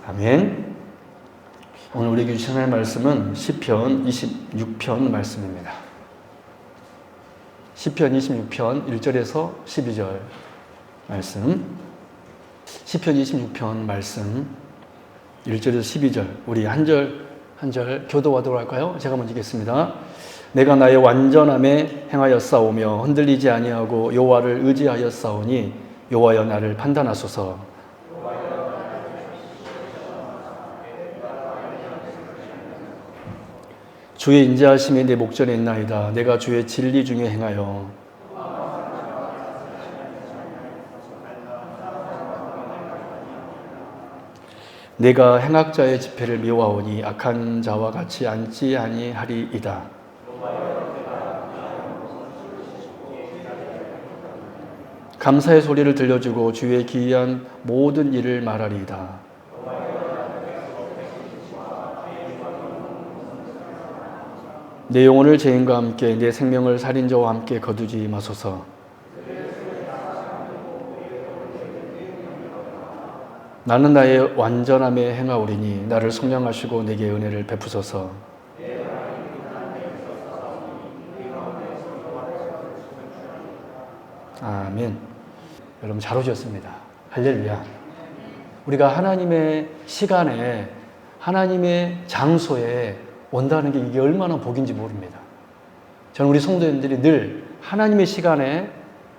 아멘. 오늘 우리에게 주신 하나님의 말씀은 시편 26편 말씀입니다. 시편 26편 1절에서 12절 말씀. 시편 26편 말씀 1절에서 12절 우리 한 절 교도하도록 할까요? 제가 먼저 읽겠습니다. 내가 나의 완전함에 행하였사오며 흔들리지 아니하고 여호와를 의지하였사오니 여호와여 나를 판단하소서. 주의 인자하심이 내 목전에 있나이다. 내가 주의 진리 중에 행하여 내가 행악자의 집회를 미워하오니 악한 자와 같이 앉지 아니하리이다. 감사의 소리를 들려주고 주의 기이한 모든 일을 말하리이다. 내 영혼을 죄인과 함께 내 생명을 살인자와 함께 거두지 마소서. 나는 나의 완전함에 행하오리니 나를 속량하시고 내게 은혜를 베푸소서. 아멘. 여러분 잘 오셨습니다. 할렐루야. 우리가 하나님의 시간에 하나님의 장소에 온다는 게 이게 얼마나 복인지 모릅니다. 저는 우리 성도님들이 늘 하나님의 시간에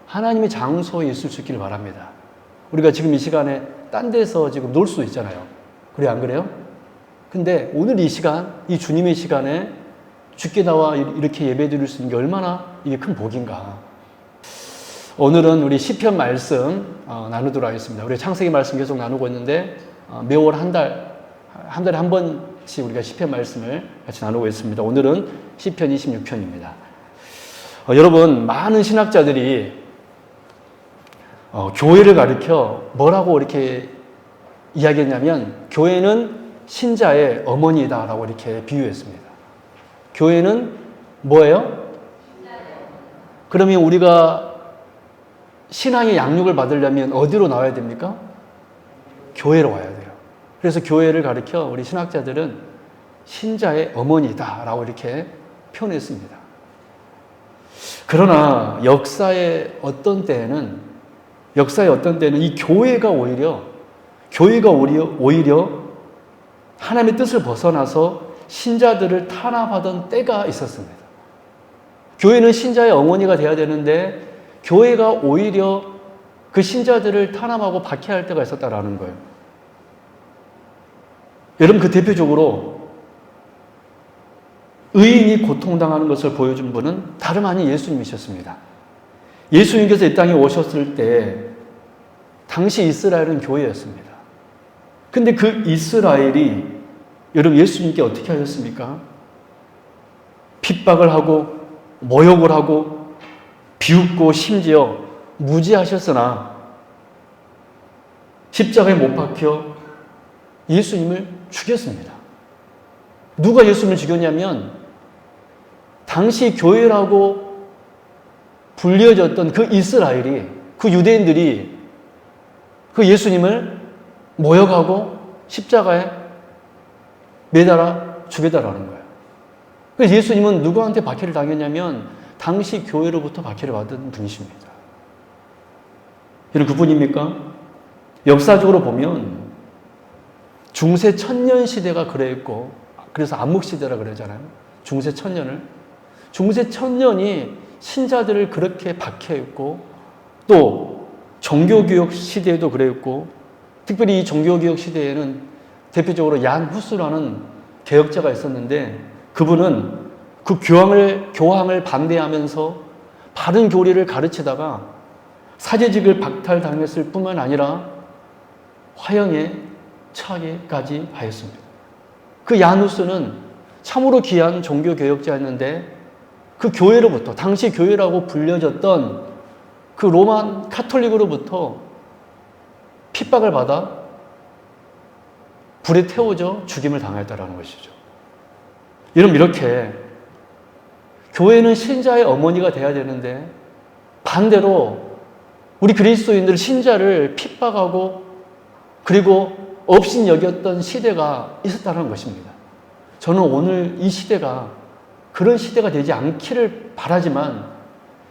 하나님의 장소에 있을 수 있기를 바랍니다. 우리가 지금 이 시간에 딴 데서 지금 놀 수도 있잖아요. 그래 안 그래요? 근데 오늘 이 시간, 이 주님의 시간에 주께 나와 이렇게 예배 드릴 수 있는 게 얼마나 이게 큰 복인가. 오늘은 우리 시편 말씀 나누도록 하겠습니다. 우리 창세기 말씀 계속 나누고 있는데 매월 한 달에 한 번씩 우리가 시편 말씀을 같이 나누고 있습니다. 오늘은 시편 26편입니다. 여러분 많은 신학자들이 교회를 가리켜 뭐라고 이렇게 이야기했냐면 교회는 신자의 어머니다라고 이렇게 비유했습니다. 교회는 뭐예요? 그러면 우리가 신앙의 양육을 받으려면 어디로 나와야 됩니까? 교회로 와야 돼요. 그래서 교회를 가리켜 우리 신학자들은 신자의 어머니다라고 이렇게 표현했습니다. 그러나 역사의 어떤 때에는 이 교회가 오히려 하나님의 뜻을 벗어나서 신자들을 탄압하던 때가 있었습니다. 교회는 신자의 어머니가 되어야 되는데 교회가 오히려 그 신자들을 탄압하고 박해할 때가 있었다라는 거예요. 여러분 그 대표적으로 의인이 고통당하는 것을 보여준 분은 다름 아닌 예수님이셨습니다. 예수님께서 이 땅에 오셨을 때 당시 이스라엘은 교회였습니다. 근데 그 이스라엘이 여러분 예수님께 어떻게 하셨습니까? 핍박을 하고 모욕을 하고 비웃고 심지어 무지하셨으나 십자가에 못 박혀 예수님을 죽였습니다. 누가 예수님을 죽였냐면 당시 교회라고 불려졌던 그 이스라엘이, 그 유대인들이 그 예수님을 모욕하고 십자가에 매달아 죽였다라는 거예요. 그래서 예수님은 누구한테 박해를 당했냐면 당시 교회로부터 박해를 받은 분이십니다. 여러분 그분입니까? 역사적으로 보면 중세 천년 시대가 그랬고, 그래서 암흑시대라 그러잖아요. 중세 천년이 신자들을 그렇게 박해했고, 또 종교개혁 시대에도 그랬고, 특별히 이 종교개혁 시대에는 대표적으로 얀 후스라는 개혁자가 있었는데 그분은 그 교황을 반대하면서 바른 교리를 가르치다가 사제직을 박탈당했을 뿐만 아니라 화형에 처하기까지 하였습니다. 그 야누스는 참으로 귀한 종교개혁자였는데 그 교회로부터, 당시 교회라고 불려졌던 그 로만 카톨릭으로부터 핍박을 받아 불에 태워져 죽임을 당했다는 것이죠. 여러분 이렇게 교회는 신자의 어머니가 돼야 되는데 반대로 우리 그리스도인들 신자를 핍박하고 그리고 없인 여겼던 시대가 있었다는 것입니다. 저는 오늘 이 시대가 그런 시대가 되지 않기를 바라지만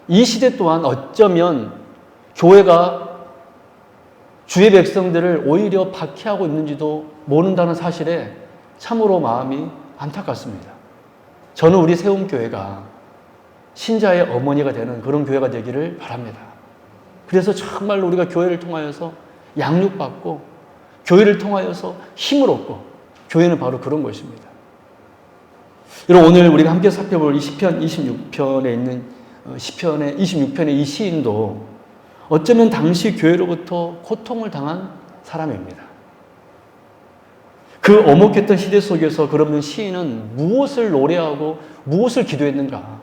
이 시대 또한 어쩌면 교회가 주의 백성들을 오히려 박해하고 있는지도 모른다는 사실에 참으로 마음이 안타깝습니다. 저는 우리 세움교회가 신자의 어머니가 되는 그런 교회가 되기를 바랍니다. 그래서 정말로 우리가 교회를 통하여서 양육받고 교회를 통하여서 힘을 얻고 교회는 바로 그런 것입니다. 여러분 오늘 우리가 함께 살펴볼 이 시편 26편에 있는 시편의 26편의 이 시인도 어쩌면 당시 교회로부터 고통을 당한 사람입니다. 그 엄혹했던 시대 속에서 그러면 시인은 무엇을 노래하고 무엇을 기도했는가?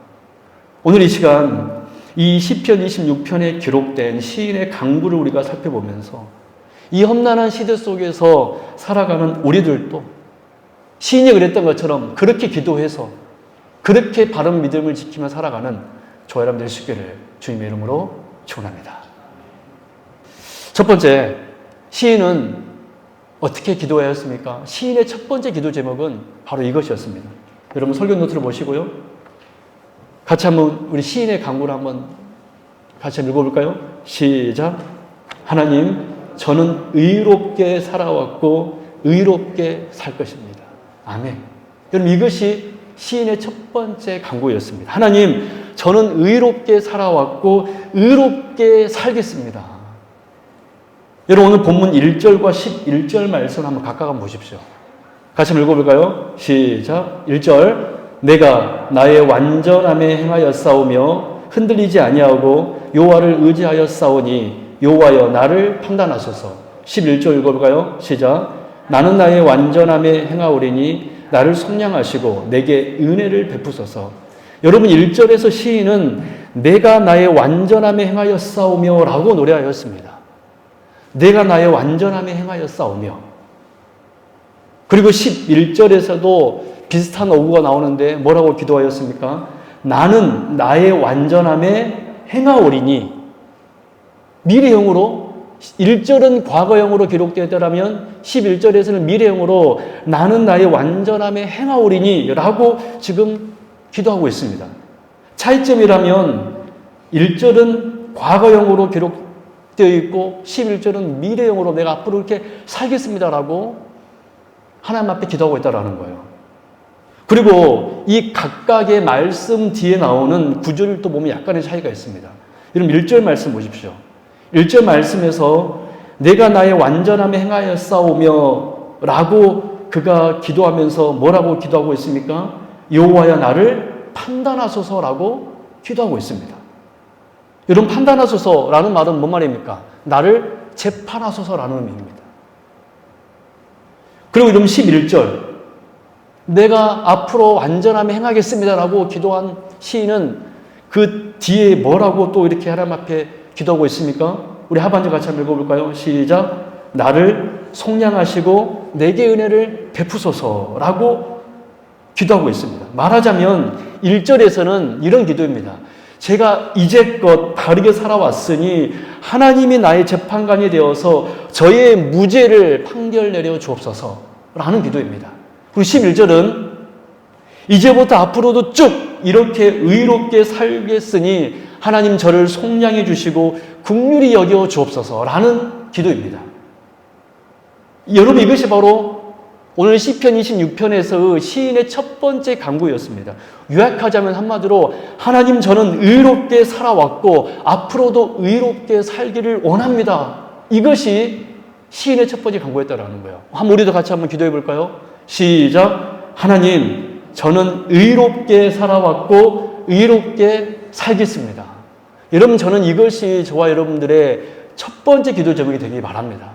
오늘 이 시간 이 시편 26편에 기록된 시인의 강구를 우리가 살펴보면서 이 험난한 시대 속에서 살아가는 우리들도 시인이 그랬던 것처럼 그렇게 기도해서 그렇게 바른 믿음을 지키며 살아가는 저와 여러분들 수 있기를 주님의 이름으로 축원합니다. 첫 번째, 시인은 어떻게 기도하였습니까? 시인의 첫 번째 기도 제목은 바로 이것이었습니다. 여러분 설교 노트를 보시고요. 같이 한번 우리 시인의 강구를 한번 같이 읽어볼까요? 시작. 하나님, 저는 의롭게 살아왔고 의롭게 살 것입니다. 아멘. 여러분 이것이 시인의 첫 번째 강구였습니다. 하나님, 저는 의롭게 살아왔고 의롭게 살겠습니다. 여러분 오늘 본문 1절과 11절 말씀 한번 각각 한번 보십시오. 같이 한번 읽어볼까요? 시작. 1절. 내가 나의 완전함에 행하였사오며 흔들리지 아니하고 여호와를 의지하였사오니 여호와여 나를 판단하소서. 11절 읽어볼까요? 시작. 나는 나의 완전함에 행하오리니 나를 속량하시고 내게 은혜를 베푸소서. 여러분 1절에서 시인은 내가 나의 완전함에 행하였사오며 라고 노래하였습니다. 내가 나의 완전함에 행하였사오며. 그리고 11절에서도 비슷한 어구가 나오는데 뭐라고 기도하였습니까? 나는 나의 완전함에 행하오리니. 미래형으로 1절은 과거형으로 기록되었다면 11절에서는 미래형으로 나는 나의 완전함에 행하오리니 라고 지금 기도하고 있습니다. 차이점이라면 1절은 과거형으로 기록되어 있고 11절은 미래형으로 내가 앞으로 이렇게 살겠습니다라고 하나님 앞에 기도하고 있다는 거예요. 그리고 이 각각의 말씀 뒤에 나오는 구절을 또 보면 약간의 차이가 있습니다. 여러분 1절 말씀 보십시오. 1절 말씀에서 내가 나의 완전함에 행하였사오며 라고 그가 기도하면서 뭐라고 기도하고 있습니까? 여호와여 나를 판단하소서라고 기도하고 있습니다. 여러분 판단하소서라는 말은 뭔 말입니까? 나를 재판하소서라는 의미입니다. 그리고 여러분 11절 내가 앞으로 완전함에 행하겠습니다라고 기도한 시인은 그 뒤에 뭐라고 또 이렇게 하나님 앞에 기도하고 있습니까? 우리 하반절 같이 한번 읽어볼까요? 시작. 나를 속량하시고 내게 은혜를 베푸소서라고 기도하고 있습니다. 말하자면 1절에서는 이런 기도입니다. 제가 이제껏 바르게 살아왔으니 하나님이 나의 재판관이 되어서 저의 무죄를 판결 내려 주옵소서라는 기도입니다. 그리고 11절은 이제부터 앞으로도 쭉 이렇게 의롭게 살겠으니 하나님 저를 속량해 주시고 긍휼히 여겨 주옵소서라는 기도입니다. 여러분 이것이 바로 오늘 시편 26편에서 시인의 첫 번째 간구였습니다. 요약하자면 한마디로 하나님 저는 의롭게 살아왔고 앞으로도 의롭게 살기를 원합니다. 이것이 시인의 첫 번째 간구였다라는 거예요. 한번 우리도 같이 한번 기도해 볼까요? 시작. 하나님 저는 의롭게 살아왔고 의롭게 살겠습니다. 여러분 저는 이것이 저와 여러분들의 첫 번째 기도 제목이 되길 바랍니다.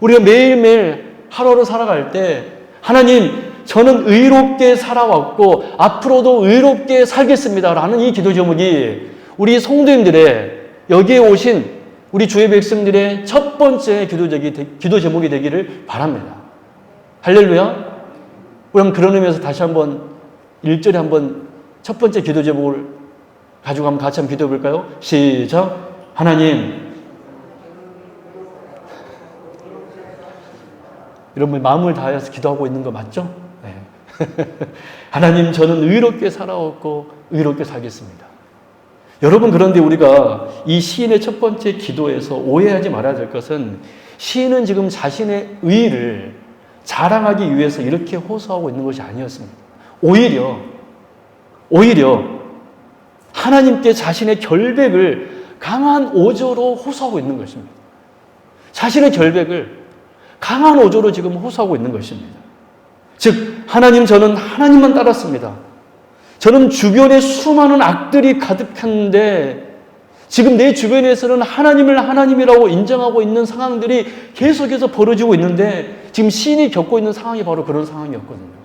우리가 매일매일 하루를 살아갈 때 하나님 저는 의롭게 살아왔고 앞으로도 의롭게 살겠습니다 라는 이 기도 제목이 우리 성도님들의 여기에 오신 우리 주의 백성들의 첫 번째 기도 제목이 되기를 바랍니다. 할렐루야. 우리 한번 그런 의미에서 다시 한번 1절에 한번 첫 번째 기도 제목을 가지고 한번 같이 한번 기도해 볼까요? 시작. 하나님 여러분 마음을 다해서 기도하고 있는 거 맞죠? 네. 하나님, 저는 의롭게 살아왔고 의롭게 살겠습니다. 여러분, 그런데 우리가 이 시인의 첫 번째 기도에서 오해하지 말아야 될 것은, 시인은 지금 자신의 의를 자랑하기 위해서 이렇게 호소하고 있는 것이 아니었습니다. 오히려 하나님께 자신의 결백을 강한 오조로 호소하고 있는 것입니다. 자신의 결백을 강한 오조로 지금 호소하고 있는 것입니다. 즉, 하나님, 저는 하나님만 따랐습니다. 저는 주변에 수많은 악들이 가득한데 지금 내 주변에서는 하나님을 하나님이라고 인정하고 있는 상황들이 계속해서 벌어지고 있는데, 지금 시인이 겪고 있는 상황이 바로 그런 상황이었거든요.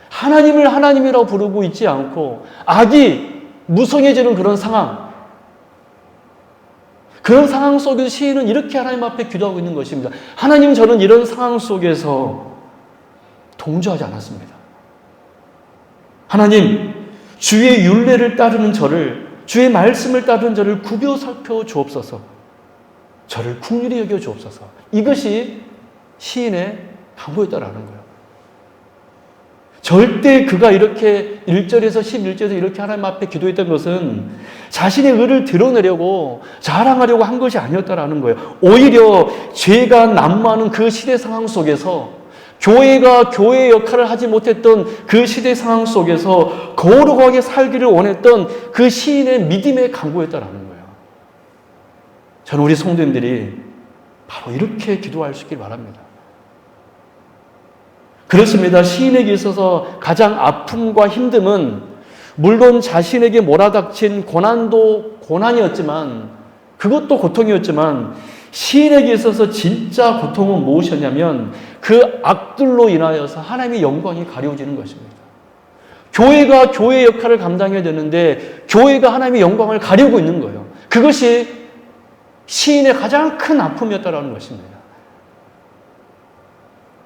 하나님을 하나님이라고 부르고 있지 않고 악이 무성해지는 그런 상황, 그런 상황 속에서 시인은 이렇게 하나님 앞에 기도하고 있는 것입니다. 하나님, 저는 이런 상황 속에서 동조하지 않았습니다. 하나님, 주의 율례를 따르는 저를, 주의 말씀을 따르는 저를 굽여 살펴 주옵소서. 저를 긍휼히 여겨 주옵소서. 이것이 시인의 간구였다라는 거예요. 절대 그가 이렇게 1절에서 11절에서 이렇게 하나님 앞에 기도했던 것은 자신의 의를 드러내려고 자랑하려고 한 것이 아니었다라는 거예요. 오히려 죄가 난무하는 그 시대 상황 속에서, 교회가 교회의 역할을 하지 못했던 그 시대 상황 속에서 거룩하게 살기를 원했던 그 시인의 믿음의 간구였다라는 거예요. 저는 우리 성도님들이 바로 이렇게 기도할 수 있길 바랍니다. 그렇습니다. 시인에게 있어서 가장 아픔과 힘듦은 물론 자신에게 몰아닥친 고난도 고난이었지만, 그것도 고통이었지만, 시인에게 있어서 진짜 고통은 무엇이었냐면 그 악들로 인하여서 하나님의 영광이 가려지는 것입니다. 교회가 교회의 역할을 감당해야 되는데 교회가 하나님의 영광을 가리고 있는 거예요. 그것이 시인의 가장 큰 아픔이었다는 것입니다.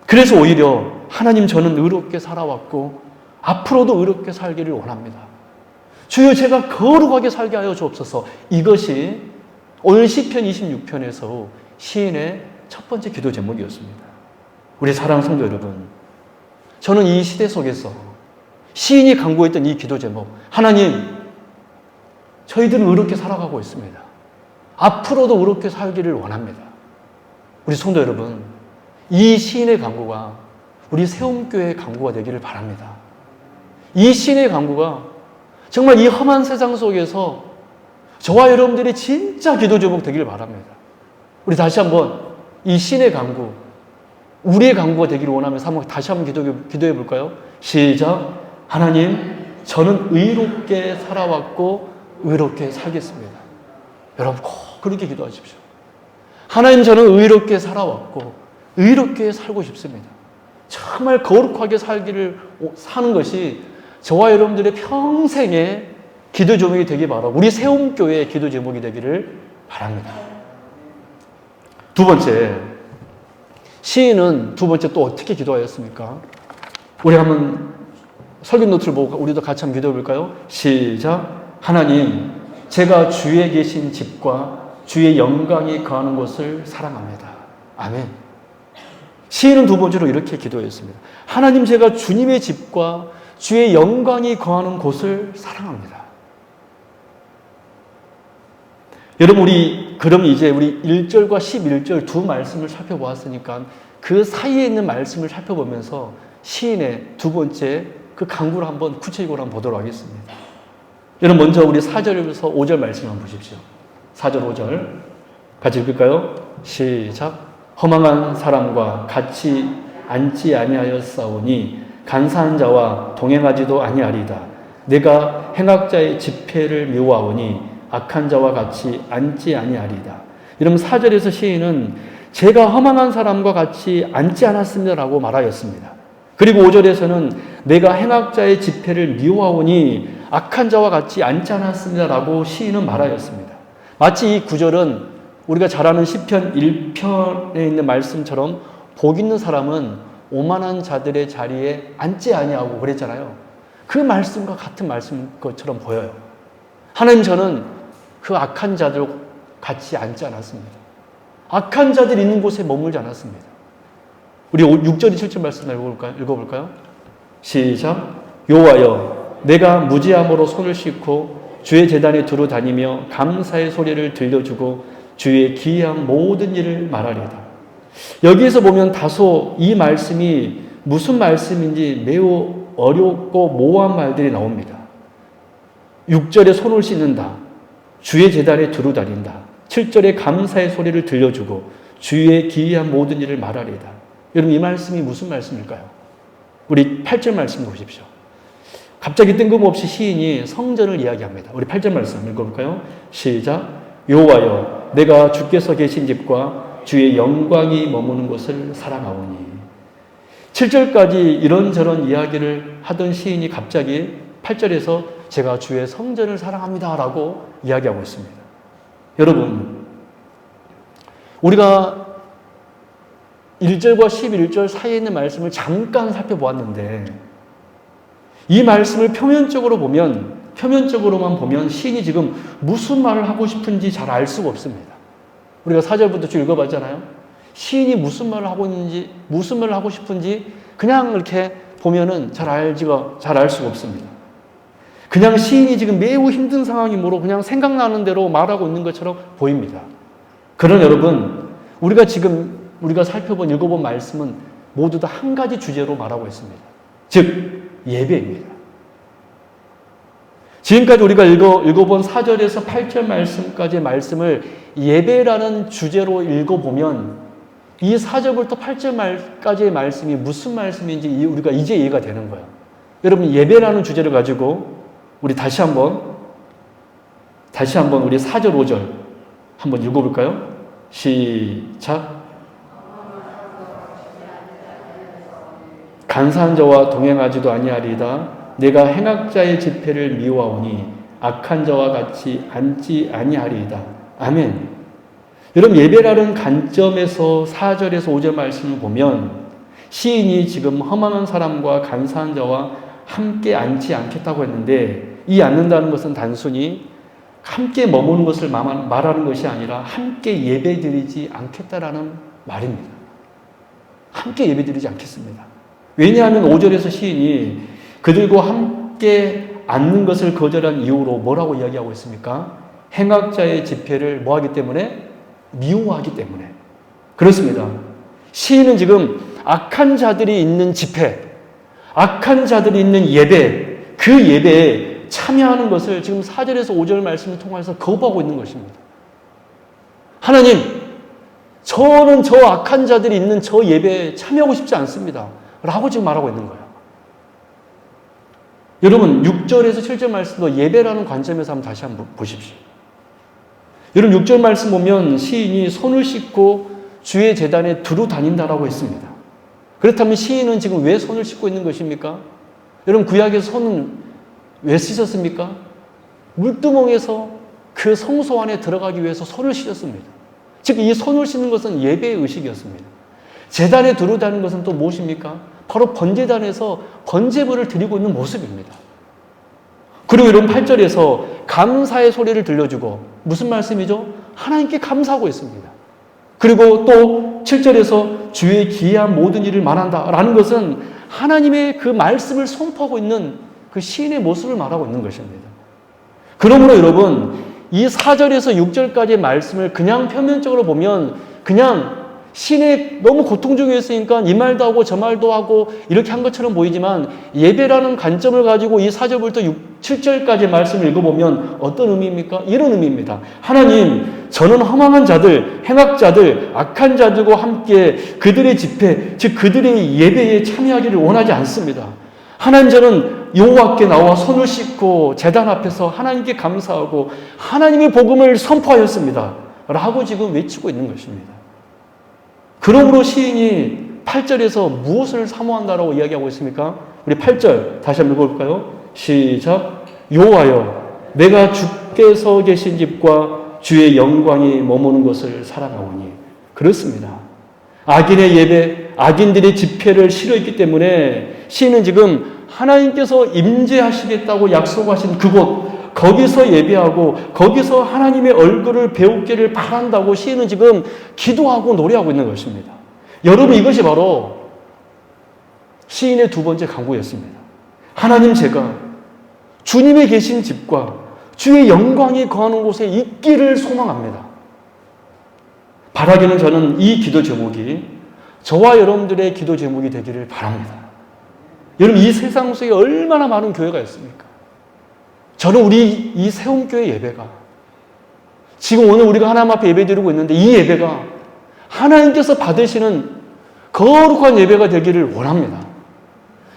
그래서 오히려 하나님, 저는 의롭게 살아왔고 앞으로도 의롭게 살기를 원합니다. 주여, 제가 거룩하게 살게 하여 주옵소서. 이것이 오늘 시편 26편에서 시인의 첫 번째 기도 제목이었습니다. 우리 사랑하는 성도 여러분, 저는 이 시대 속에서 시인이 간구했던 이 기도 제목, 하나님, 저희들은 의롭게 살아가고 있습니다. 앞으로도 의롭게 살기를 원합니다. 우리 성도 여러분, 이 시인의 간구가 우리 세움교회의 간구가 되기를 바랍니다. 이 시인의 간구가 정말 이 험한 세상 속에서 저와 여러분들이 진짜 기도 제목 되기를 바랍니다. 우리 다시 한번 이 시인의 간구, 우리의 간구가 되기를 원하면서 다시 한번 기도해 볼까요? 시작. 하나님, 저는 의롭게 살아왔고 의롭게 살겠습니다. 여러분 꼭 그렇게 기도하십시오. 하나님, 저는 의롭게 살아왔고 의롭게 살고 싶습니다. 정말 거룩하게 사는 것이 저와 여러분들의 평생의 기도 제목이 되기 바라고, 우리 세움교회의 기도 제목이 되기를 바랍니다. 두 번째, 시인은 두 번째 또 어떻게 기도하였습니까? 우리 한번 설교 노트를 보고 우리도 같이 한번 기도해 볼까요? 시작. 하나님, 제가 주에 계신 집과 주의 영광이 거하는 곳을 사랑합니다. 아멘. 시인은 두 번째로 이렇게 기도했습니다. 하나님, 제가 주님의 집과 주의 영광이 거하는 곳을 사랑합니다. 여러분, 그럼 이제 우리 1절과 11절 두 말씀을 살펴보았으니까 그 사이에 있는 말씀을 살펴보면서 시인의 두 번째 그 간구를 한번 구체적으로 한번 보도록 하겠습니다. 여러분, 먼저 우리 4절에서 5절 말씀 한번 보십시오. 4절, 5절 같이 읽을까요? 시작. 허망한 사람과 같이 앉지 아니하였사오니 간사한 자와 동행하지도 아니하리다. 내가 행악자의 집회를 미워하오니 악한 자와 같이 앉지 아니하리다. 여러분, 4절에서 시인은 제가 허망한 사람과 같이 앉지 않았습니다라고 말하였습니다. 그리고 5절에서는 내가 행악자의 집회를 미워하오니 악한 자와 같이 앉지 않았습니다라고 시인은 말하였습니다. 마치 이 구절은 우리가 잘 아는 시편 1편에 있는 말씀처럼 복 있는 사람은 오만한 자들의 자리에 앉지 아니하고 그랬잖아요. 그 말씀과 같은 말씀 것처럼 보여요. 하나님, 저는 그 악한 자들 같이 앉지 않았습니다. 악한 자들 있는 곳에 머물지 않았습니다. 우리 6절, 7절 말씀 읽어볼까요? 시작. 여호와여, 내가 무지함으로 손을 씻고 주의 제단에 두루 다니며 감사의 소리를 들려주고 주의 기이한 모든 일을 말하리이다. 여기에서 보면 다소 이 말씀이 무슨 말씀인지 매우 어렵고 모호한 말들이 나옵니다. 6절에 손을 씻는다. 주의 제단에 두루 다닌다. 7절에 감사의 소리를 들려주고 주의 기이한 모든 일을 말하리이다. 여러분, 이 말씀이 무슨 말씀일까요? 우리 8절 말씀 보십시오. 갑자기 뜬금없이 시인이 성전을 이야기합니다. 우리 8절 말씀 읽어볼까요? 시작. 여호와여, 내가 주께서 계신 집과 주의 영광이 머무는 곳을 사랑하오니. 7절까지 이런저런 이야기를 하던 시인이 갑자기 8절에서 제가 주의 성전을 사랑합니다 라고 이야기하고 있습니다. 여러분, 우리가 1절과 11절 사이에 있는 말씀을 잠깐 살펴보았는데 이 말씀을 표면적으로만 보면 시인이 지금 무슨 말을 하고 싶은지 잘 알 수가 없습니다. 우리가 4절부터 쭉 읽어봤잖아요. 시인이 무슨 말을 하고 있는지, 무슨 말을 하고 싶은지 그냥 이렇게 보면은 잘 알 수가 없습니다. 그냥 시인이 지금 매우 힘든 상황이므로 그냥 생각나는 대로 말하고 있는 것처럼 보입니다. 그러나 여러분, 우리가 읽어본 말씀은 모두 다 한 가지 주제로 말하고 있습니다. 즉, 예배입니다. 지금까지 우리가 읽어본 4절에서 8절 말씀까지의 말씀을 예배라는 주제로 읽어보면 이 4절부터 8절까지의 말씀이 무슨 말씀인지 우리가 이제 이해가 되는 거예요. 여러분, 예배라는 주제를 가지고 우리 다시 한번 우리 4절, 5절 한번 읽어볼까요? 시작. 간사한 자와 동행하지도 아니하리이다. 내가 행악자의 집회를 미워하오니 악한 자와 같이 앉지 아니하리이다. 아멘. 여러분, 예배라는 관점에서 4절에서 5절 말씀을 보면 시인이 지금 허망한 사람과 간사한 자와 함께 앉지 않겠다고 했는데, 이 앉는다는 것은 단순히 함께 머무는 것을 말하는 것이 아니라 함께 예배드리지 않겠다라는 말입니다. 함께 예배드리지 않겠습니다. 왜냐하면 5절에서 시인이 그들과 함께 앉는 것을 거절한 이유로 뭐라고 이야기하고 있습니까? 행악자의 집회를 뭐하기 때문에? 미워하기 때문에. 그렇습니다. 시인은 지금 악한 자들이 있는 집회, 악한 자들이 있는 예배, 그 예배에 참여하는 것을 지금 4절에서 5절 말씀을 통해서 거부하고 있는 것입니다. 하나님, 저는 저 악한 자들이 있는 저 예배에 참여하고 싶지 않습니다. 라고 지금 말하고 있는 거예요. 여러분, 6절에서 7절 말씀도 예배라는 관점에서 다시 한번 보십시오. 여러분, 6절 말씀 보면 시인이 손을 씻고 주의 제단에 두루 다닌다라고 했습니다. 그렇다면 시인은 지금 왜 손을 씻고 있는 것입니까? 여러분, 구약에서 손은 왜 씻었습니까? 물두멍에서 그 성소 안에 들어가기 위해서 손을 씻었습니다. 즉, 이 손을 씻는 것은 예배의 의식이었습니다. 제단에 두루 다니는 것은 또 무엇입니까? 바로 번제단에서 번제물을 드리고 있는 모습입니다. 그리고 이런 8절에서 감사의 소리를 들려주고, 무슨 말씀이죠? 하나님께 감사하고 있습니다. 그리고 또 7절에서 주의 기이한 모든 일을 말한다 라는 것은 하나님의 그 말씀을 선포하고 있는 그 시인의 모습을 말하고 있는 것입니다. 그러므로 여러분, 이 4절에서 6절까지의 말씀을 그냥 표면적으로 보면 그냥 신에 너무 고통 중에 있으니까 이 말도 하고 저 말도 하고 이렇게 한 것처럼 보이지만, 예배라는 관점을 가지고 이 4절부터 7절까지 말씀을 읽어보면 어떤 의미입니까? 이런 의미입니다. 하나님, 저는 허망한 자들, 행악자들, 악한 자들과 함께 그들의 집회, 즉 그들의 예배에 참여하기를 원하지 않습니다. 하나님, 저는 여호와께 나와 손을 씻고 제단 앞에서 하나님께 감사하고 하나님의 복음을 선포하였습니다. 라고 지금 외치고 있는 것입니다. 그러므로 시인이 8절에서 무엇을 사모한다라고 이야기하고 있습니까? 우리 8절 다시 한번 읽어볼까요? 시작. 여호와여, 내가 주께서 계신 집과 주의 영광이 머무는 곳을 사랑하오니. 그렇습니다. 악인의 예배, 악인들의 집회를 싫어했기 때문에 시인은 지금 하나님께서 임재하시겠다고 약속하신 그곳, 거기서 예배하고 거기서 하나님의 얼굴을 배우기를 바란다고 시인은 지금 기도하고 노래하고 있는 것입니다. 여러분, 이것이 바로 시인의 두 번째 간구였습니다. 하나님, 제가 주님의 계신 집과 주의 영광이 거하는 곳에 있기를 소망합니다. 바라기는 저는 이 기도 제목이 저와 여러분들의 기도 제목이 되기를 바랍니다. 여러분, 이 세상 속에 얼마나 많은 교회가 있습니까? 저는 우리 이 세움교회 예배가, 지금 오늘 우리가 하나님 앞에 예배드리고 있는데 이 예배가 하나님께서 받으시는 거룩한 예배가 되기를 원합니다.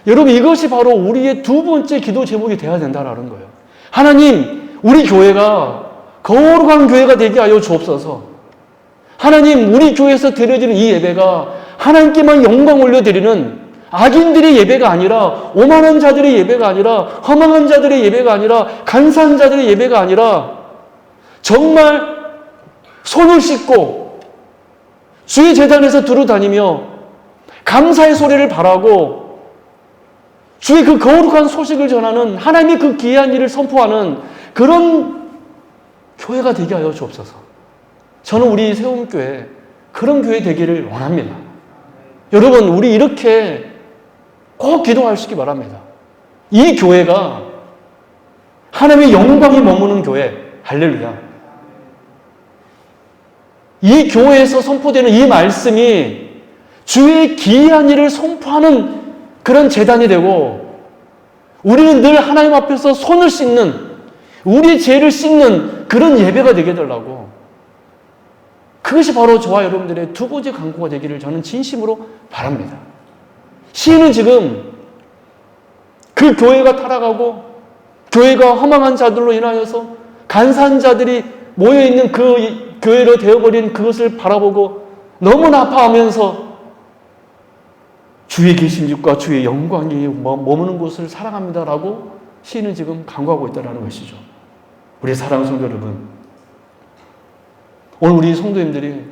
여러분, 이것이 바로 우리의 두 번째 기도 제목이 되어야 된다는 거예요. 하나님, 우리 교회가 거룩한 교회가 되게 하여 주옵소서. 하나님, 우리 교회에서 드려지는 이 예배가 하나님께만 영광 올려드리는 악인들의 예배가 아니라, 오만한 자들의 예배가 아니라, 허망한 자들의 예배가 아니라, 간사한 자들의 예배가 아니라, 정말 손을 씻고 주의 제단에서 두루다니며 감사의 소리를 바라고 주의 그 거룩한 소식을 전하는, 하나님의 그 귀한 일을 선포하는 그런 교회가 되게 하여 주옵소서. 저는 우리 세움교회 그런 교회 되기를 원합니다. 여러분, 우리 이렇게 꼭 기도하시기 바랍니다. 이 교회가 하나님의 영광이 머무는 교회, 할렐루야. 이 교회에서 선포되는 이 말씀이 주의 기이한 일을 선포하는 그런 제단이 되고, 우리는 늘 하나님 앞에서 손을 씻는, 우리의 죄를 씻는 그런 예배가 되게 해달라고. 그것이 바로 저와 여러분들의 두 번째 간구가 되기를 저는 진심으로 바랍니다. 시인은 지금 그 교회가 타락하고 교회가 허망한 자들로 인하여서 간사한 자들이 모여있는 그 교회로 되어버린 그것을 바라보고 너무나 아파하면서 주의 계신 집과 주의 영광이 머무는 곳을 사랑합니다라고 시인은 지금 간구하고 있다는 것이죠. 우리 사랑하는 성도 여러분, 오늘 우리 성도님들이,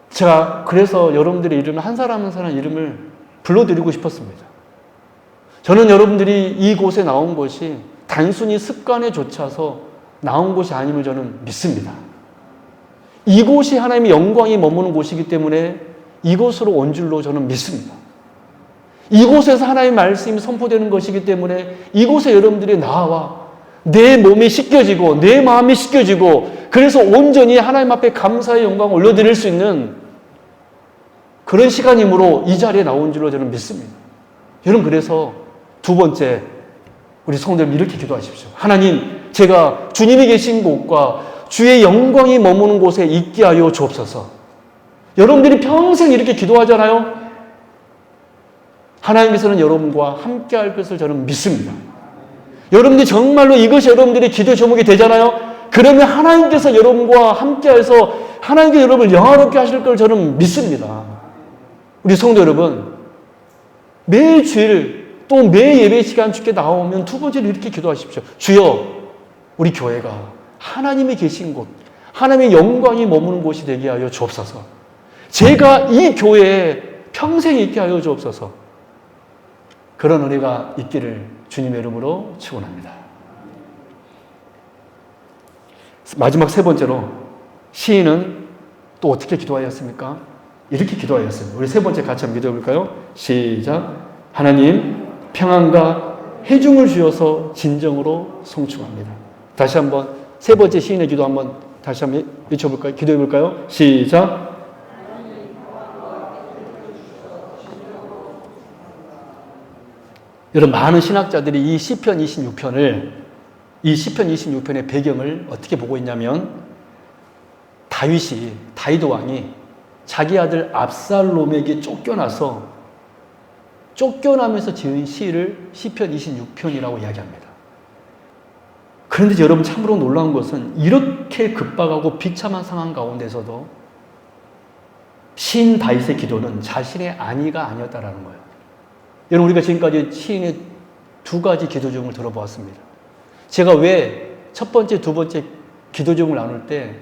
제가 그래서 여러분들의 이름을 한 사람 한 사람 이름을 불러드리고 싶었습니다. 저는 여러분들이 이곳에 나온 것이 단순히 습관에 좇아서 나온 것이 아님을 저는 믿습니다. 이곳이 하나님의 영광이 머무는 곳이기 때문에 이곳으로 온 줄로 저는 믿습니다. 이곳에서 하나님의 말씀이 선포되는 것이기 때문에 이곳에 여러분들이 나와 내 몸이 씻겨지고 내 마음이 씻겨지고, 그래서 온전히 하나님 앞에 감사의 영광을 올려드릴 수 있는 그런 시간이므로 이 자리에 나온 줄로 저는 믿습니다. 여러분, 그래서 두 번째, 우리 성도님 이렇게 기도하십시오. 하나님, 제가 주님이 계신 곳과 주의 영광이 머무는 곳에 있게 하여 주옵소서. 여러분들이 평생 이렇게 기도하잖아요. 하나님께서는 여러분과 함께 할 것을 저는 믿습니다. 여러분들이 정말로 이것이 여러분들의 기도 제목이 되잖아요. 그러면 하나님께서 여러분과 함께해서 하나님께서 여러분을 영화롭게 하실 걸 저는 믿습니다. 우리 성도 여러분, 매일 주일 또 매 예배 시간 주께 나오면 두 번째로 이렇게 기도하십시오. 주여, 우리 교회가 하나님이 계신 곳, 하나님의 영광이 머무는 곳이 되게 하여 주옵소서. 제가 이 교회에 평생 있게 하여 주옵소서. 그런 은혜가 있기를 주님의 이름으로 축원합니다. 마지막 세 번째로 시인은 또 어떻게 기도하였습니까? 이렇게 기도하였습니다. 우리 세 번째 같이 한번 기도해 볼까요? 시작. 하나님, 평안과 해중을 주셔서 진정으로 송축합니다. 다시 한번 세 번째 시인의 기도 한번 다시 한번 외쳐볼까요? 기도해 볼까요? 시작. 여러분, 많은 신학자들이 이 시편 26편의 배경을 어떻게 보고 있냐면, 다윗 왕이 자기 아들 압살롬에게 쫓겨나면서 지은 시를 시편 26편이라고 이야기합니다. 그런데 여러분, 참으로 놀라운 것은 이렇게 급박하고 비참한 상황 가운데서도 시인 다윗의 기도는 자신의 안위가 아니었다라는 거예요. 여러분, 우리가 지금까지 시인의 두 가지 기도 제목을 들어보았습니다. 제가 왜 첫 번째, 두 번째 기도 제목을 나눌 때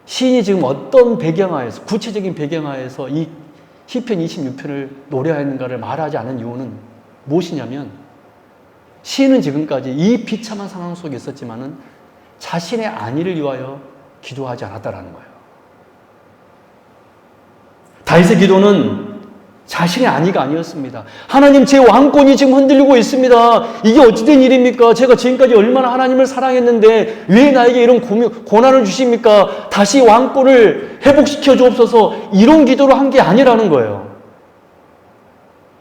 시인이 지금 어떤 배경하에서, 구체적인 배경하에서 이 시편 26편을 노래하는가를 말하지 않은 이유는 무엇이냐면, 시인은 지금까지 이 비참한 상황 속에 있었지만은 자신의 안위를 위하여 기도하지 않았다라는 거예요. 다윗의 기도는 자신의 안위가 아니었습니다. 하나님, 제 왕권이 지금 흔들리고 있습니다. 이게 어찌된 일입니까? 제가 지금까지 얼마나 하나님을 사랑했는데 왜 나에게 이런 고난을 주십니까? 다시 왕권을 회복시켜 주옵소서. 이런 기도를 한 게 아니라는 거예요.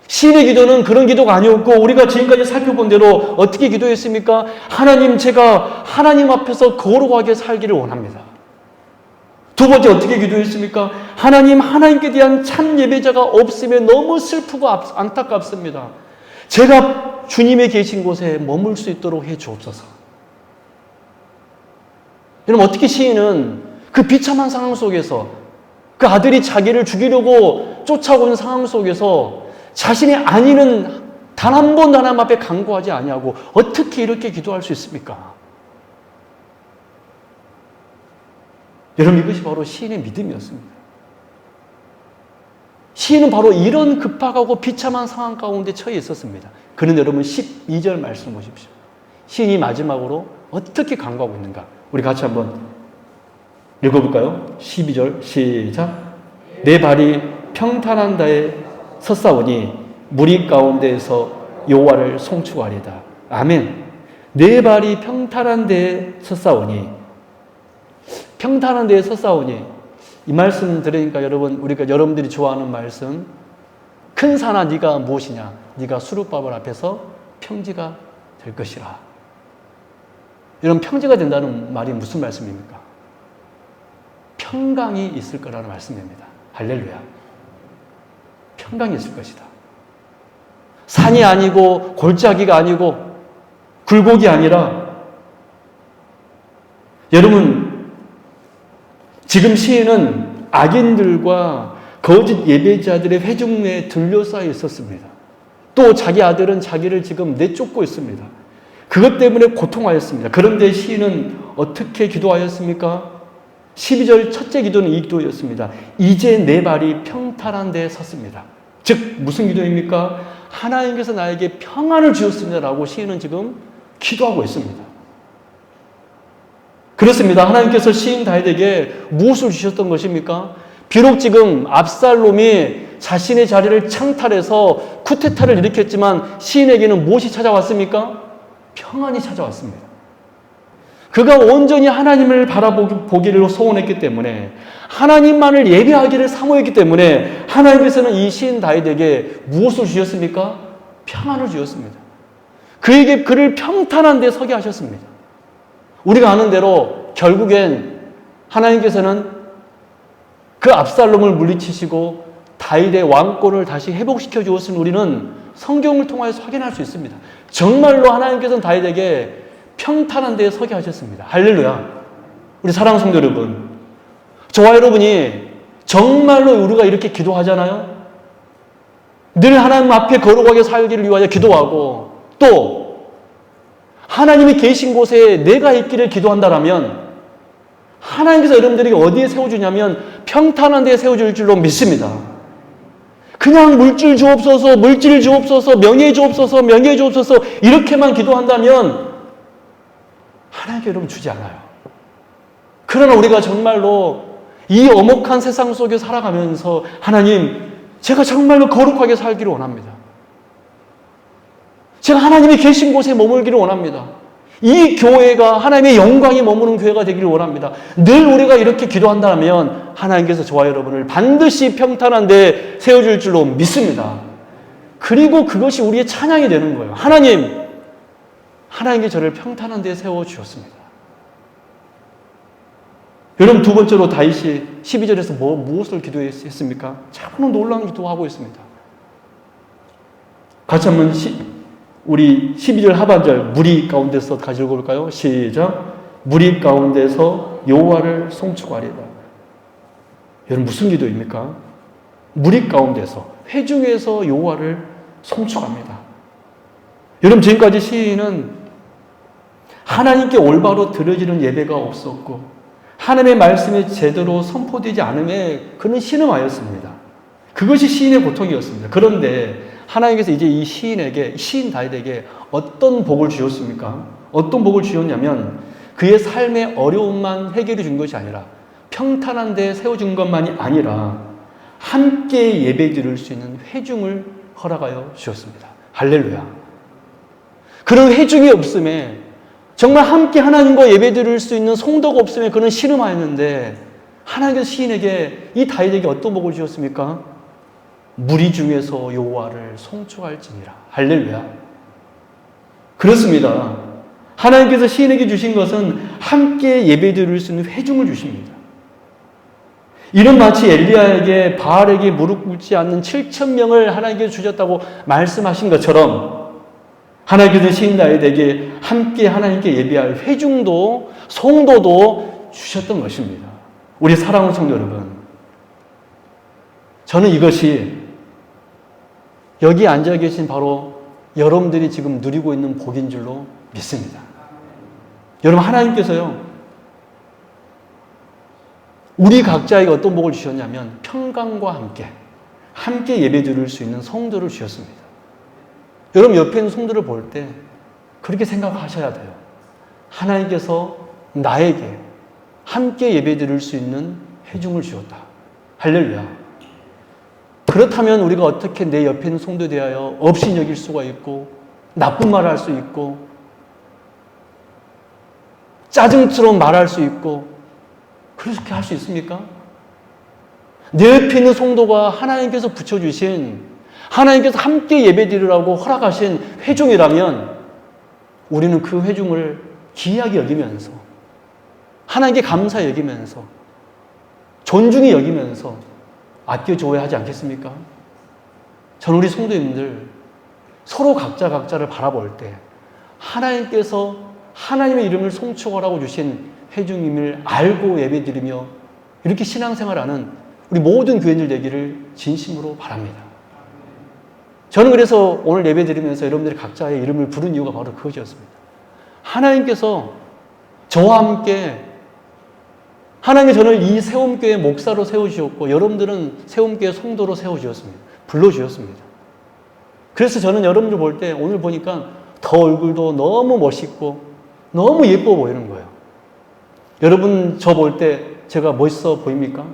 시인의 기도는 그런 기도가 아니었고, 우리가 지금까지 살펴본 대로 어떻게 기도했습니까? 하나님, 제가 하나님 앞에서 거룩하게 살기를 원합니다. 두 번째 어떻게 기도했습니까? 하나님, 하나님께 대한 참 예배자가 없으면 너무 슬프고 안타깝습니다. 제가 주님의 계신 곳에 머물 수 있도록 해 주옵소서. 여러분, 어떻게 시인은 그 비참한 상황 속에서, 그 아들이 자기를 죽이려고 쫓아오고 있는 상황 속에서 자신의 안위는 단 한 번도 하나님 앞에 간구하지 아니하고 어떻게 이렇게 기도할 수 있습니까? 여러분, 이것이 바로 시인의 믿음이었습니다. 시인은 바로 이런 급박하고 비참한 상황 가운데 처해 있었습니다. 그런데 여러분, 12절 말씀 보십시오. 시인이 마지막으로 어떻게 간구하고 있는가? 우리 같이 한번 읽어볼까요? 12절 시작. 내 발이 평탄한 데에 섰사오니 무리 가운데에서 여호와를 송축하리이다. 아멘. 내 발이 평탄한 데에 섰사오니, 평탄한 데에 섰사오니, 이 말씀 들으니까 우리가 여러분들이 좋아하는 말씀, 큰 산아 네가 무엇이냐? 네가 수룹바벨 앞에서 평지가 될 것이라. 이런 평지가 된다는 말이 무슨 말씀입니까? 평강이 있을 거라는 말씀입니다. 할렐루야. 평강이 있을 것이다. 산이 아니고 골짜기가 아니고 굴곡이 아니라, 여러분, 지금 시인은 악인들과 거짓 예배자들의 회중에 둘러싸여 있었습니다. 또 자기 아들은 자기를 지금 내쫓고 있습니다. 그것 때문에 고통하였습니다. 그런데 시인은 어떻게 기도하였습니까? 12절 첫째 기도는 이 기도였습니다. 이제 내 발이 평탄한 데에 섰습니다. 즉 무슨 기도입니까? 하나님께서 나에게 평안을 주셨습니다라고 시인은 지금 기도하고 있습니다. 그렇습니다. 하나님께서 시인 다윗에게 무엇을 주셨던 것입니까? 비록 지금 압살롬이 자신의 자리를 창탈해서 쿠데타를 일으켰지만 시인에게는 무엇이 찾아왔습니까? 평안이 찾아왔습니다. 그가 온전히 하나님을 바라보기를 소원했기 때문에, 하나님만을 예배하기를 사모했기 때문에 하나님께서는 이 시인 다윗에게 무엇을 주셨습니까? 평안을 주셨습니다. 그를 평탄한 데 서게 하셨습니다. 우리가 아는 대로 결국엔 하나님께서는 그 압살롬을 물리치시고 다윗의 왕권을 다시 회복시켜 주었음을 우리는 성경을 통해서 확인할 수 있습니다. 정말로 하나님께서는 다윗에게 평탄한 데에 서게 하셨습니다. 할렐루야. 우리 사랑하는 성도 여러분, 저와 여러분이 정말로 우리가 이렇게 기도하잖아요. 늘 하나님 앞에 거룩하게 살기를 위하여 기도하고, 또 하나님이 계신 곳에 내가 있기를 기도한다라면 하나님께서 여러분들에게 어디에 세워주냐면 평탄한 데에 세워줄 줄로 믿습니다. 그냥 물질 주옵소서, 물질 주옵소서, 명예 주옵소서, 명예 주옵소서 이렇게만 기도한다면 하나님께 여러분 주지 않아요. 그러나 우리가 정말로 이 엄혹한 세상 속에 살아가면서 하나님, 제가 정말로 거룩하게 살기를 원합니다. 제가 하나님이 계신 곳에 머물기를 원합니다. 이 교회가 하나님의 영광이 머무는 교회가 되기를 원합니다. 늘 우리가 이렇게 기도한다면 하나님께서 저와 여러분을 반드시 평탄한 데 세워줄 줄로 믿습니다. 그리고 그것이 우리의 찬양이 되는 거예요. 하나님께 저를 평탄한 데 세워주셨습니다. 여러분, 두 번째로 다윗이 12절에서 무엇을 기도했습니까? 참으로 놀라운 기도하고 있습니다. 같이 한번 우리 12절 하반절 무리 가운데서 같이 읽어볼까요? 시작. 무리 가운데서 여호와를 송축하리다. 여러분, 무슨 기도입니까? 무리 가운데서, 회중에서 여호와를 송축합니다. 여러분, 지금까지 시인은 하나님께 올바로 드려지는 예배가 없었고 하나님의 말씀이 제대로 선포되지 않음에 그는 신음하였습니다. 그것이 시인의 고통이었습니다. 그런데 하나님께서 이제 이 시인 다윗에게 어떤 복을 주셨습니까? 어떤 복을 주셨냐면 그의 삶의 어려움만 해결해 준 것이 아니라 평탄한 데 세워준 것만이 아니라 함께 예배 드릴 수 있는 회중을 허락하여 주셨습니다. 할렐루야. 그런 회중이 없음에, 정말 함께 하나님과 예배 드릴 수 있는 성도가 없음에 그는 신음하였는데, 하나님께서 시인에게, 이 다윗에게 어떤 복을 주셨습니까? 무리 중에서 여호와를 송축할지니라. 할렐루야. 그렇습니다. 하나님께서 시인에게 주신 것은 함께 예배 드릴 수 있는 회중을 주십니다. 이는 마치 엘리야에게 바알에게 무릎 꿇지 않는 7,000명을 하나님께서 주셨다고 말씀하신 것처럼, 하나님께서 시인 다윗에게 함께 하나님께 예배할 회중도 성도도 주셨던 것입니다. 우리 사랑하는 성도 여러분, 저는 이것이 여기 앉아 계신 바로 여러분들이 지금 누리고 있는 복인 줄로 믿습니다. 여러분, 하나님께서요, 우리 각자에게 어떤 복을 주셨냐면 평강과 함께 예배 드릴 수 있는 성도를 주셨습니다. 여러분, 옆에 있는 성도를 볼 때 그렇게 생각하셔야 돼요. 하나님께서 나에게 함께 예배 드릴 수 있는 회중을 주셨다. 할렐루야. 그렇다면 우리가 어떻게 내 옆에 있는 성도에 대하여 업신여길 수가 있고, 나쁜 말을 할 수 있고, 짜증스러운 말할 수 있고, 그렇게 할 수 있습니까? 내 옆에 있는 성도가 하나님께서 붙여주신, 하나님께서 함께 예배드리라고 허락하신 회중이라면 우리는 그 회중을 귀하게 여기면서, 하나님께 감사히 여기면서, 존중히 여기면서 아껴줘야 하지 않겠습니까? 저는 우리 성도님들 서로 각자를 바라볼 때 하나님께서 하나님의 이름을 송축하라고 주신 회중임을 알고 예배드리며 이렇게 신앙생활하는 우리 모든 교인들 되기를 진심으로 바랍니다. 저는 그래서 오늘 예배드리면서 여러분들이 각자의 이름을 부른 이유가 바로 그것이었습니다. 하나님께서 저와 함께, 하나님께서 저를 이 세움교회 목사로 세워주셨고, 여러분들은 세움교회 성도로 세워주셨습니다. 불러주셨습니다. 그래서 저는 여러분들 볼 때, 오늘 보니까 더 얼굴도 너무 멋있고 너무 예뻐 보이는 거예요. 여러분, 저 볼 때 제가 멋있어 보입니까?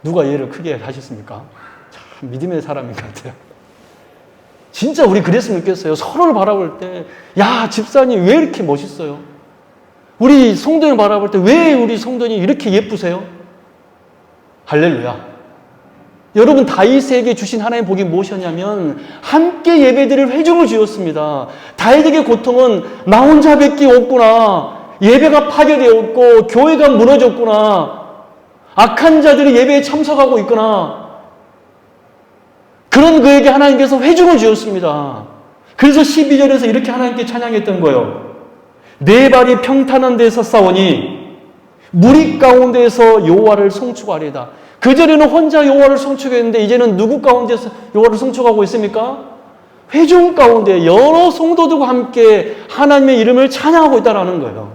누가 예를 크게 하셨습니까? 참 믿음의 사람인 것 같아요. 진짜 우리 그랬으면 좋겠어요. 서로를 바라볼 때, 야, 집사님 왜 이렇게 멋있어요? 우리 성도님 바라볼 때 왜 우리 성도님 이렇게 예쁘세요? 할렐루야. 여러분, 다윗에게 주신 하나님의 복이 무엇이었냐면 함께 예배드릴 회중을 주었습니다. 다윗에게 고통은 나 혼자 뵙기 없구나, 예배가 파괴되었고 교회가 무너졌구나, 악한 자들이 예배에 참석하고 있구나, 그런 그에게 하나님께서 회중을 주었습니다. 그래서 12절에서 이렇게 하나님께 찬양했던 거예요. 내 발이 평탄한 데서 싸우니 무리 가운데에서 여호와를 송축하리이다. 그전에는 혼자 여호와를 송축했는데 이제는 누구 가운데서 여호와를 송축하고 있습니까? 회중 가운데 여러 성도들과 함께 하나님의 이름을 찬양하고 있다는 거예요.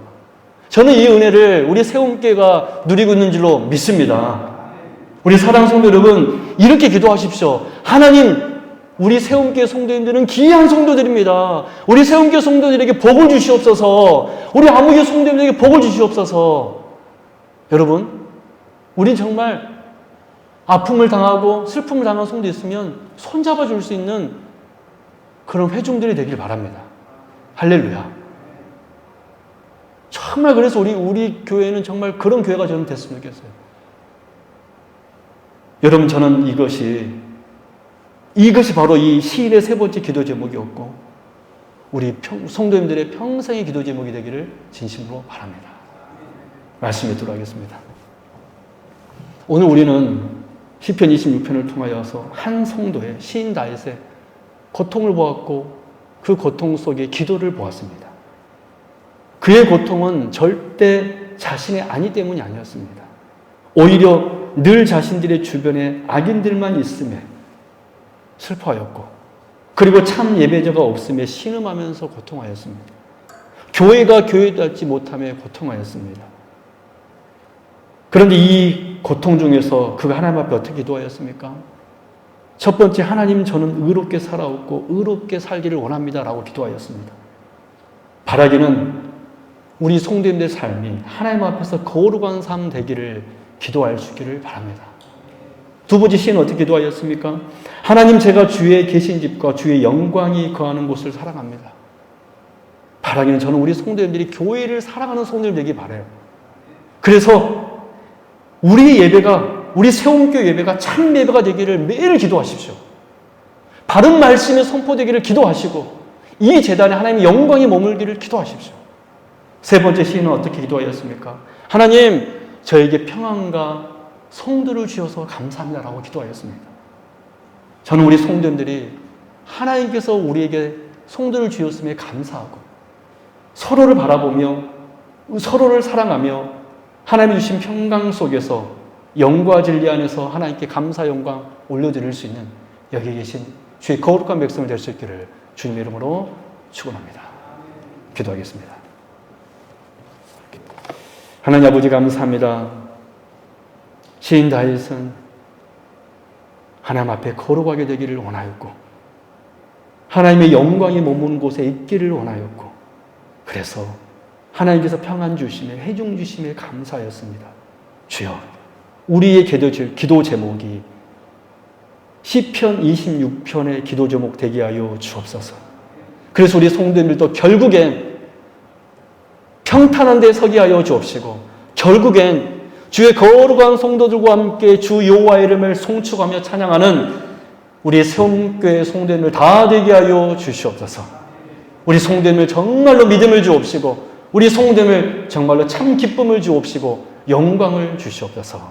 저는 이 은혜를 우리 세움교회가 누리고 있는 줄로 믿습니다. 우리 사랑하는 성도 여러분, 이렇게 기도하십시오. 하나님, 우리 세움교회 성도님들은 귀한 성도들입니다. 우리 세움교회 성도들에게 복을 주시옵소서. 우리 아무개 성도님들에게 복을 주시옵소서. 여러분, 우린 정말 아픔을 당하고 슬픔을 당한 성도 있으면 손잡아 줄 수 있는 그런 회중들이 되길 바랍니다. 할렐루야. 정말 그래서 우리 교회는 정말 그런 교회가 저는 됐으면 좋겠어요. 여러분, 저는 이것이 바로 이 시인의 세 번째 기도 제목이었고, 우리 성도님들의 평생의 기도 제목이 되기를 진심으로 바랍니다. 말씀 맺도록 하겠습니다. 오늘 우리는 시편 26편을 통하여서 한 성도의, 시인 다윗의 고통을 보았고, 그 고통 속에 기도를 보았습니다. 그의 고통은 절대 자신의 아니 때문이 아니었습니다. 오히려 늘 자신들의 주변에 악인들만 있음에 슬퍼하였고, 그리고 참 예배자가 없음에 신음하면서 고통하였습니다. 교회가 교회답지 못함에 고통하였습니다. 그런데 이 고통 중에서 그가 하나님 앞에 어떻게 기도하였습니까? 첫 번째, 하나님, 저는 의롭게 살아왔고 의롭게 살기를 원합니다 라고 기도하였습니다. 바라기는 우리 성도님들의 삶이 하나님 앞에서 거룩한 삶 되기를 기도할 수 있기를 바랍니다. 두 번째 시인은 어떻게 기도하였습니까? 하나님, 제가 주의 계신 집과 주의 영광이 거하는 곳을 사랑합니다. 바라기는 저는 우리 성도님들이 교회를 사랑하는 성도님 되기 바라요. 그래서 우리 예배가, 우리 세움교회 예배가 참 예배가 되기를 매일 기도하십시오. 바른 말씀이 선포되기를 기도하시고 이 제단에 하나님의 영광이 머물기를 기도하십시오. 세 번째 시인은 어떻게 기도하였습니까? 하나님, 저에게 평안과 성도를 주셔서 감사합니다라고 기도하였습니다. 저는 우리 성도님들이 하나님께서 우리에게 성도를 주셨음에 감사하고 서로를 바라보며 서로를 사랑하며 하나님이 주신 평강 속에서 영과 진리 안에서 하나님께 감사 영광 올려드릴 수 있는 여기 계신 주의 거룩한 백성이 될 수 있기를 주님의 이름으로 축원합니다. 기도하겠습니다. 하나님 아버지, 감사합니다. 시인 다윗은 하나님 앞에 거룩하게 되기를 원하였고 하나님의 영광이 머무는 곳에 있기를 원하였고 그래서 하나님께서 평안 주심에 회중 주심에 감사하였습니다. 주여, 우리의 기도 제목이 시편 26편의 기도 제목 되게 하여 주옵소서. 그래서 우리 성도님들도 결국엔 평탄한 데 서게 하여 주옵시고 결국엔 주의 거룩한 성도들과 함께 주 여호와의 이름을 송축하며 찬양하는 우리 세움교회 성도님들 다 되게 하여 주시옵소서. 우리 성도님을 정말로 믿음을 주옵시고 우리 성도님을 정말로 참 기쁨을 주옵시고 영광을 주시옵소서.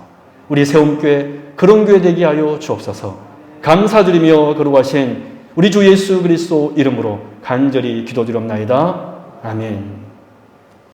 우리 세움교회 그런 교회 되게 하여 주옵소서. 감사드리며 거룩하신 우리 주 예수 그리스도 이름으로 간절히 기도드리옵나이다. 아멘.